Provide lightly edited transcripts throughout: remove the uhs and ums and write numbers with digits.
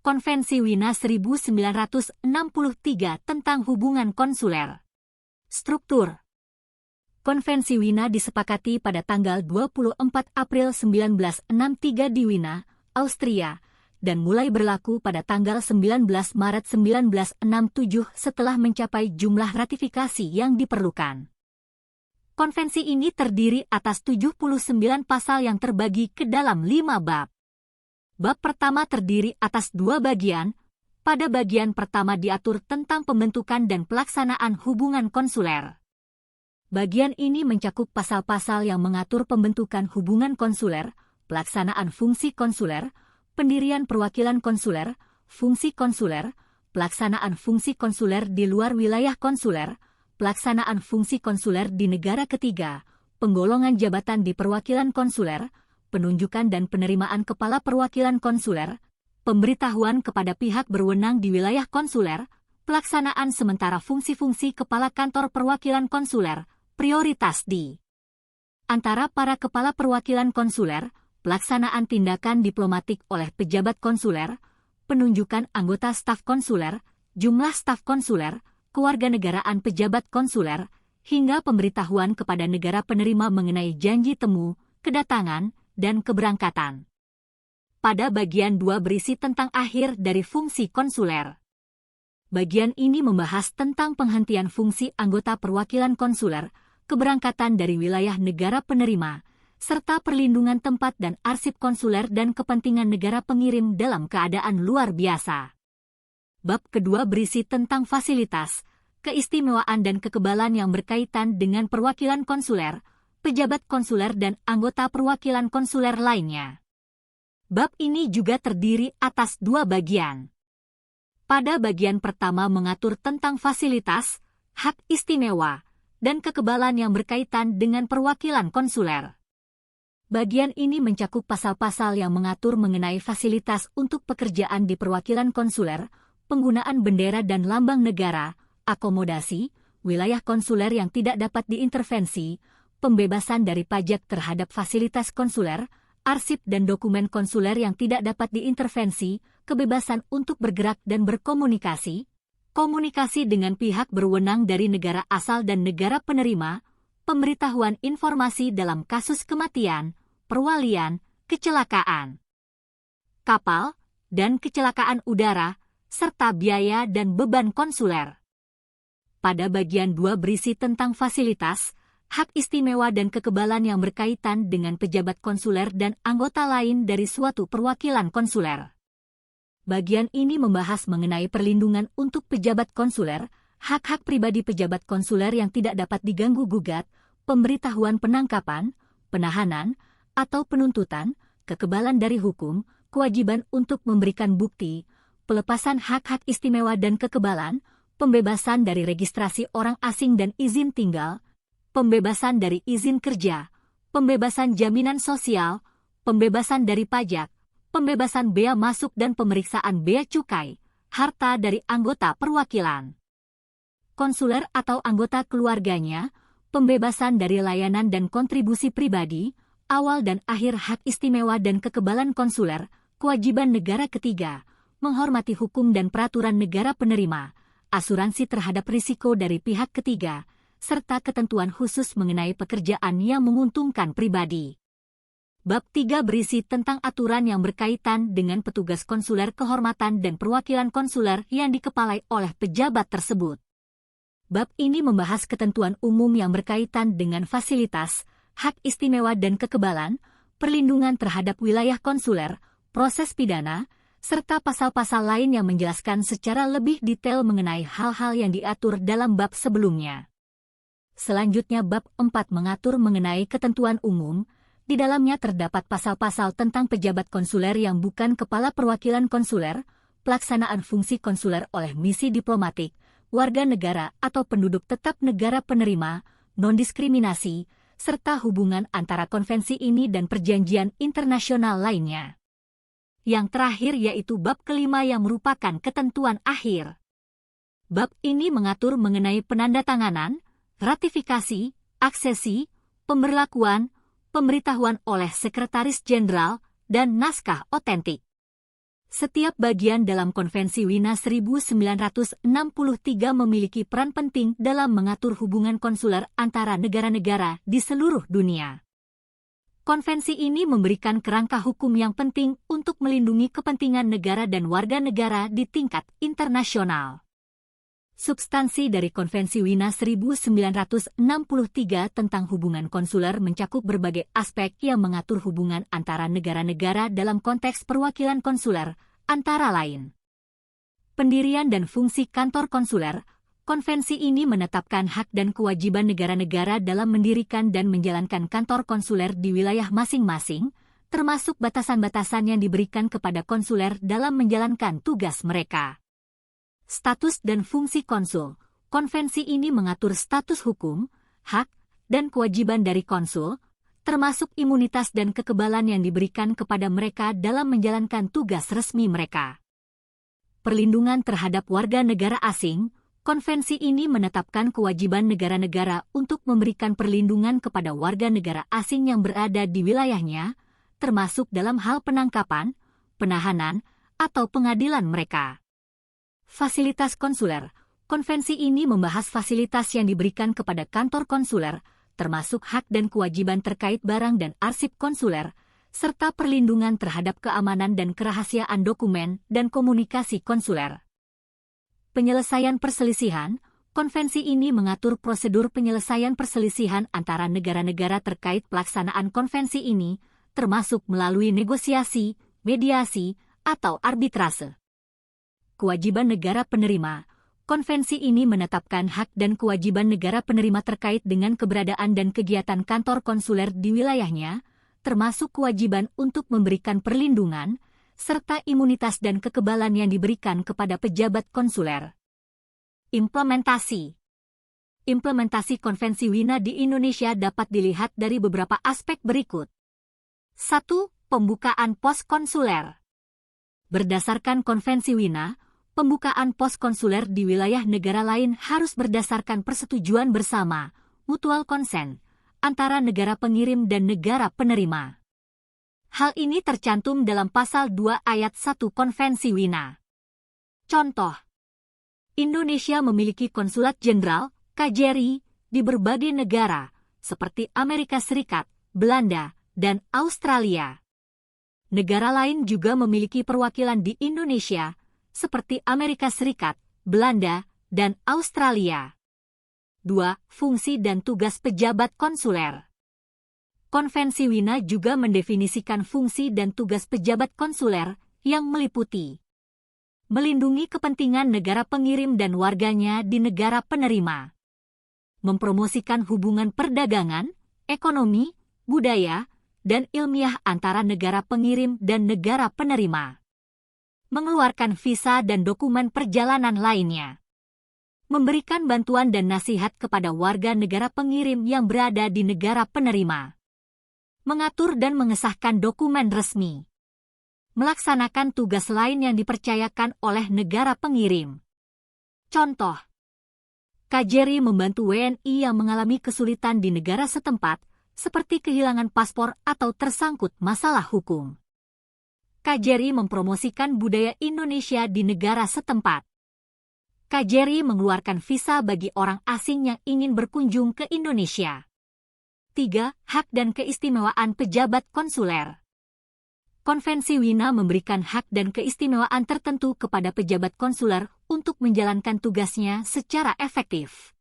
Konvensi Wina 1963 tentang hubungan konsuler. Struktur. Konvensi Wina disepakati pada tanggal 24 April 1963 di Wina, Austria, dan mulai berlaku pada tanggal 19 Maret 1967 setelah mencapai jumlah ratifikasi yang diperlukan. Konvensi ini terdiri atas 79 pasal yang terbagi ke dalam 5 bab. Bab pertama terdiri atas 2 bagian. Pada bagian pertama diatur tentang pembentukan dan pelaksanaan hubungan konsuler. Bagian ini mencakup pasal-pasal yang mengatur pembentukan hubungan konsuler, pelaksanaan fungsi konsuler, pendirian perwakilan konsuler, fungsi konsuler, pelaksanaan fungsi konsuler di luar wilayah konsuler, pelaksanaan fungsi konsuler di negara ketiga, penggolongan jabatan di perwakilan konsuler, penunjukan dan penerimaan kepala perwakilan konsuler, pemberitahuan kepada pihak berwenang di wilayah konsuler, pelaksanaan sementara fungsi-fungsi kepala kantor perwakilan konsuler, prioritas di antara para kepala perwakilan konsuler, pelaksanaan tindakan diplomatik oleh pejabat konsuler, penunjukan anggota staf konsuler, jumlah staf konsuler, kewarganegaraan pejabat konsuler, hingga pemberitahuan kepada negara penerima mengenai janji temu, kedatangan, dan keberangkatan. Pada bagian 2 berisi tentang akhir dari fungsi konsuler. Bagian ini membahas tentang penghentian fungsi anggota perwakilan konsuler, keberangkatan dari wilayah negara penerima, serta perlindungan tempat dan arsip konsuler dan kepentingan negara pengirim dalam keadaan luar biasa. Bab kedua berisi tentang fasilitas, keistimewaan dan kekebalan yang berkaitan dengan perwakilan konsuler, pejabat konsuler dan anggota perwakilan konsuler lainnya. Bab ini juga terdiri atas 2 bagian. Pada bagian pertama mengatur tentang fasilitas, hak istimewa, dan kekebalan yang berkaitan dengan perwakilan konsuler. Bagian ini mencakup pasal-pasal yang mengatur mengenai fasilitas untuk pekerjaan di perwakilan konsuler, penggunaan bendera dan lambang negara, akomodasi, wilayah konsuler yang tidak dapat diintervensi, pembebasan dari pajak terhadap fasilitas konsuler, arsip dan dokumen konsuler yang tidak dapat diintervensi, kebebasan untuk bergerak dan berkomunikasi, komunikasi dengan pihak berwenang dari negara asal dan negara penerima, pemberitahuan informasi dalam kasus kematian, perwalian, kecelakaan kapal, dan kecelakaan udara, serta biaya dan beban konsuler. Pada bagian 2 berisi tentang fasilitas, hak istimewa dan kekebalan yang berkaitan dengan pejabat konsuler dan anggota lain dari suatu perwakilan konsuler. Bagian ini membahas mengenai perlindungan untuk pejabat konsuler, hak-hak pribadi pejabat konsuler yang tidak dapat diganggu-gugat, pemberitahuan penangkapan, penahanan, atau penuntutan, kekebalan dari hukum, kewajiban untuk memberikan bukti, pelepasan hak-hak istimewa dan kekebalan, pembebasan dari registrasi orang asing dan izin tinggal, pembebasan dari izin kerja, pembebasan jaminan sosial, pembebasan dari pajak, pembebasan bea masuk dan pemeriksaan bea cukai, harta dari anggota perwakilan konsuler atau anggota keluarganya, pembebasan dari layanan dan kontribusi pribadi, awal dan akhir hak istimewa dan kekebalan konsuler, kewajiban negara ketiga, menghormati hukum dan peraturan negara penerima, asuransi terhadap risiko dari pihak ketiga, serta ketentuan khusus mengenai pekerjaan yang menguntungkan pribadi. Bab 3 berisi tentang aturan yang berkaitan dengan petugas konsuler kehormatan dan perwakilan konsuler yang dikepalai oleh pejabat tersebut. Bab ini membahas ketentuan umum yang berkaitan dengan fasilitas, hak istimewa dan kekebalan, perlindungan terhadap wilayah konsuler, proses pidana, serta pasal-pasal lain yang menjelaskan secara lebih detail mengenai hal-hal yang diatur dalam bab sebelumnya. Selanjutnya bab 4 mengatur mengenai ketentuan umum. Di dalamnya terdapat pasal-pasal tentang pejabat konsuler yang bukan kepala perwakilan konsuler, pelaksanaan fungsi konsuler oleh misi diplomatik, warga negara atau penduduk tetap negara penerima, non-diskriminasi, serta hubungan antara konvensi ini dan perjanjian internasional lainnya. Yang terakhir yaitu bab kelima yang merupakan ketentuan akhir. Bab ini mengatur mengenai penandatanganan, ratifikasi, aksesi, pemberlakuan, pemberitahuan oleh Sekretaris Jenderal, dan naskah otentik. Setiap bagian dalam Konvensi Wina 1963 memiliki peran penting dalam mengatur hubungan konsuler antara negara-negara di seluruh dunia. Konvensi ini memberikan kerangka hukum yang penting untuk melindungi kepentingan negara dan warga negara di tingkat internasional. Substansi dari Konvensi Wina 1963 tentang hubungan konsuler mencakup berbagai aspek yang mengatur hubungan antara negara-negara dalam konteks perwakilan konsuler, antara lain pendirian dan fungsi kantor konsuler. Konvensi ini menetapkan hak dan kewajiban negara-negara dalam mendirikan dan menjalankan kantor konsuler di wilayah masing-masing, termasuk batasan-batasan yang diberikan kepada konsuler dalam menjalankan tugas mereka. Status dan fungsi konsul. Konvensi ini mengatur status hukum, hak, dan kewajiban dari konsul, termasuk imunitas dan kekebalan yang diberikan kepada mereka dalam menjalankan tugas resmi mereka. Perlindungan terhadap warga negara asing. Konvensi ini menetapkan kewajiban negara-negara untuk memberikan perlindungan kepada warga negara asing yang berada di wilayahnya, termasuk dalam hal penangkapan, penahanan, atau pengadilan mereka. Fasilitas konsuler. Konvensi ini membahas fasilitas yang diberikan kepada kantor konsuler, termasuk hak dan kewajiban terkait barang dan arsip konsuler, serta perlindungan terhadap keamanan dan kerahasiaan dokumen dan komunikasi konsuler. Penyelesaian perselisihan. Konvensi ini mengatur prosedur penyelesaian perselisihan antara negara-negara terkait pelaksanaan konvensi ini, termasuk melalui negosiasi, mediasi, atau arbitrase. Kewajiban negara penerima. Konvensi ini menetapkan hak dan kewajiban negara penerima terkait dengan keberadaan dan kegiatan kantor konsuler di wilayahnya, termasuk kewajiban untuk memberikan perlindungan, serta imunitas dan kekebalan yang diberikan kepada pejabat konsuler. Implementasi. Implementasi Konvensi Wina di Indonesia dapat dilihat dari beberapa aspek berikut. 1. Pembukaan pos konsuler. Berdasarkan Konvensi Wina, pembukaan pos konsuler di wilayah negara lain harus berdasarkan persetujuan bersama, mutual consent, antara negara pengirim dan negara penerima. Hal ini tercantum dalam Pasal 2 Ayat 1 Konvensi Wina. Contoh, Indonesia memiliki konsulat jenderal, KJRI, di berbagai negara, seperti Amerika Serikat, Belanda, dan Australia. Negara lain juga memiliki perwakilan di Indonesia, seperti Amerika Serikat, Belanda, dan Australia. 2. Fungsi dan tugas pejabat konsuler. Konvensi Wina juga mendefinisikan fungsi dan tugas pejabat konsuler yang meliputi melindungi kepentingan negara pengirim dan warganya di negara penerima, mempromosikan hubungan perdagangan, ekonomi, budaya, dan ilmiah antara negara pengirim dan negara penerima, mengeluarkan visa dan dokumen perjalanan lainnya, memberikan bantuan dan nasihat kepada warga negara pengirim yang berada di negara penerima, mengatur dan mengesahkan dokumen resmi, melaksanakan tugas lain yang dipercayakan oleh negara pengirim. Contoh, KJRI membantu WNI yang mengalami kesulitan di negara setempat, seperti kehilangan paspor atau tersangkut masalah hukum. KJRI mempromosikan budaya Indonesia di negara setempat. KJRI mengeluarkan visa bagi orang asing yang ingin berkunjung ke Indonesia. 3. Hak dan keistimewaan pejabat konsuler. Konvensi Wina memberikan hak dan keistimewaan tertentu kepada pejabat konsuler untuk menjalankan tugasnya secara efektif.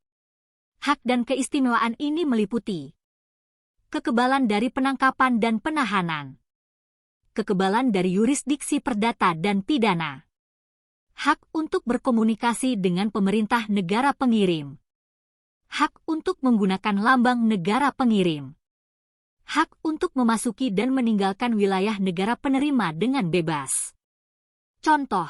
Hak dan keistimewaan ini meliputi kekebalan dari penangkapan dan penahanan, kekebalan dari yurisdiksi perdata dan pidana. Hak untuk berkomunikasi dengan pemerintah negara pengirim. Hak untuk menggunakan lambang negara pengirim. Hak untuk memasuki dan meninggalkan wilayah negara penerima dengan bebas. Contoh,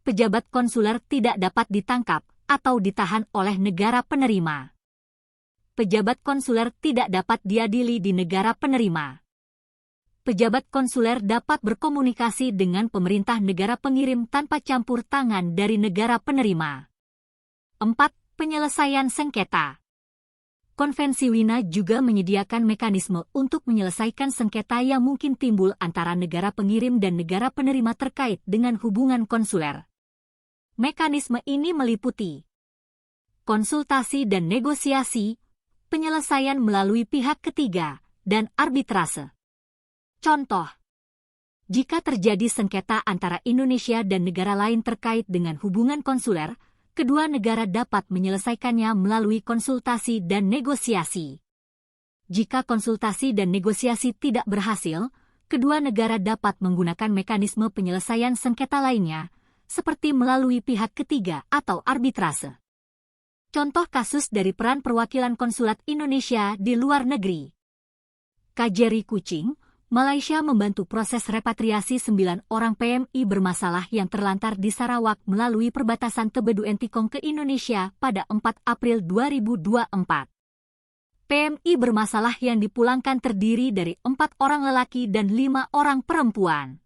pejabat konsuler tidak dapat ditangkap atau ditahan oleh negara penerima. Pejabat konsuler tidak dapat diadili di negara penerima. Pejabat konsuler dapat berkomunikasi dengan pemerintah negara pengirim tanpa campur tangan dari negara penerima. 4. Penyelesaian sengketa. Konvensi Wina juga menyediakan mekanisme untuk menyelesaikan sengketa yang mungkin timbul antara negara pengirim dan negara penerima terkait dengan hubungan konsuler. Mekanisme ini meliputi konsultasi dan negosiasi, penyelesaian melalui pihak ketiga, dan arbitrase. Contoh, jika terjadi sengketa antara Indonesia dan negara lain terkait dengan hubungan konsuler, kedua negara dapat menyelesaikannya melalui konsultasi dan negosiasi. Jika konsultasi dan negosiasi tidak berhasil, kedua negara dapat menggunakan mekanisme penyelesaian sengketa lainnya, seperti melalui pihak ketiga atau arbitrase. Contoh kasus dari peran perwakilan konsulat Indonesia di luar negeri. KJRI Kuching, Malaysia membantu proses repatriasi 9 orang PMI bermasalah yang terlantar di Sarawak melalui perbatasan Tebedu Entikong ke Indonesia pada 4 April 2024. PMI bermasalah yang dipulangkan terdiri dari 4 orang lelaki dan 5 orang perempuan.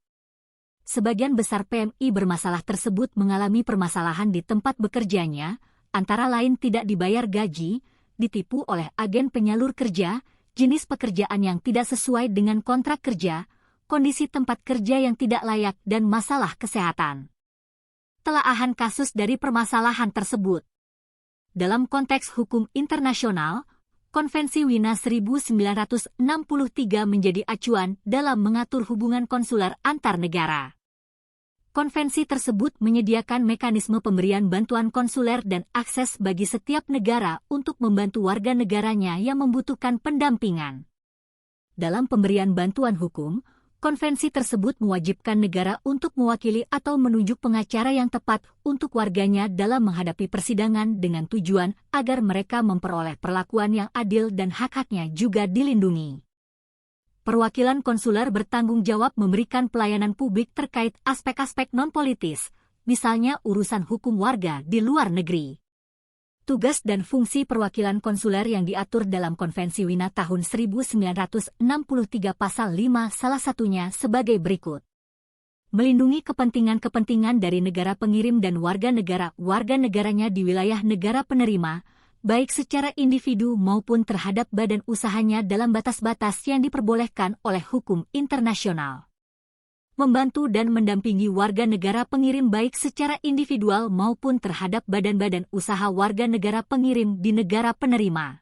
Sebagian besar PMI bermasalah tersebut mengalami permasalahan di tempat bekerjanya, antara lain tidak dibayar gaji, ditipu oleh agen penyalur kerja, jenis pekerjaan yang tidak sesuai dengan kontrak kerja, kondisi tempat kerja yang tidak layak, dan masalah kesehatan. Telaahan kasus dari permasalahan tersebut. Dalam konteks hukum internasional, Konvensi Wina 1963 menjadi acuan dalam mengatur hubungan konsuler antar negara. Konvensi tersebut menyediakan mekanisme pemberian bantuan konsuler dan akses bagi setiap negara untuk membantu warga negaranya yang membutuhkan pendampingan. Dalam pemberian bantuan hukum, konvensi tersebut mewajibkan negara untuk mewakili atau menunjuk pengacara yang tepat untuk warganya dalam menghadapi persidangan dengan tujuan agar mereka memperoleh perlakuan yang adil dan hak-haknya juga dilindungi. Perwakilan konsuler bertanggung jawab memberikan pelayanan publik terkait aspek-aspek non-politis, misalnya urusan hukum warga di luar negeri. Tugas dan fungsi perwakilan konsuler yang diatur dalam Konvensi Wina tahun 1963 pasal 5 salah satunya sebagai berikut. Melindungi kepentingan-kepentingan dari negara pengirim dan warga negaranya di wilayah negara penerima, baik secara individu maupun terhadap badan usahanya dalam batas-batas yang diperbolehkan oleh hukum internasional. Membantu dan mendampingi warga negara pengirim baik secara individual maupun terhadap badan-badan usaha warga negara pengirim di negara penerima.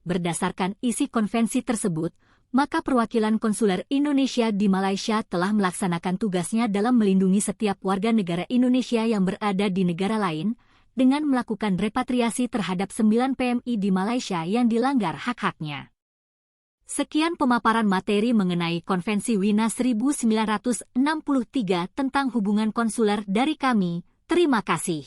Berdasarkan isi konvensi tersebut, maka perwakilan konsuler Indonesia di Malaysia telah melaksanakan tugasnya dalam melindungi setiap warga negara Indonesia yang berada di negara lain, dengan melakukan repatriasi terhadap 9 PMI di Malaysia yang dilanggar hak-haknya. Sekian pemaparan materi mengenai Konvensi Wina 1963 tentang hubungan konsuler dari kami. Terima kasih.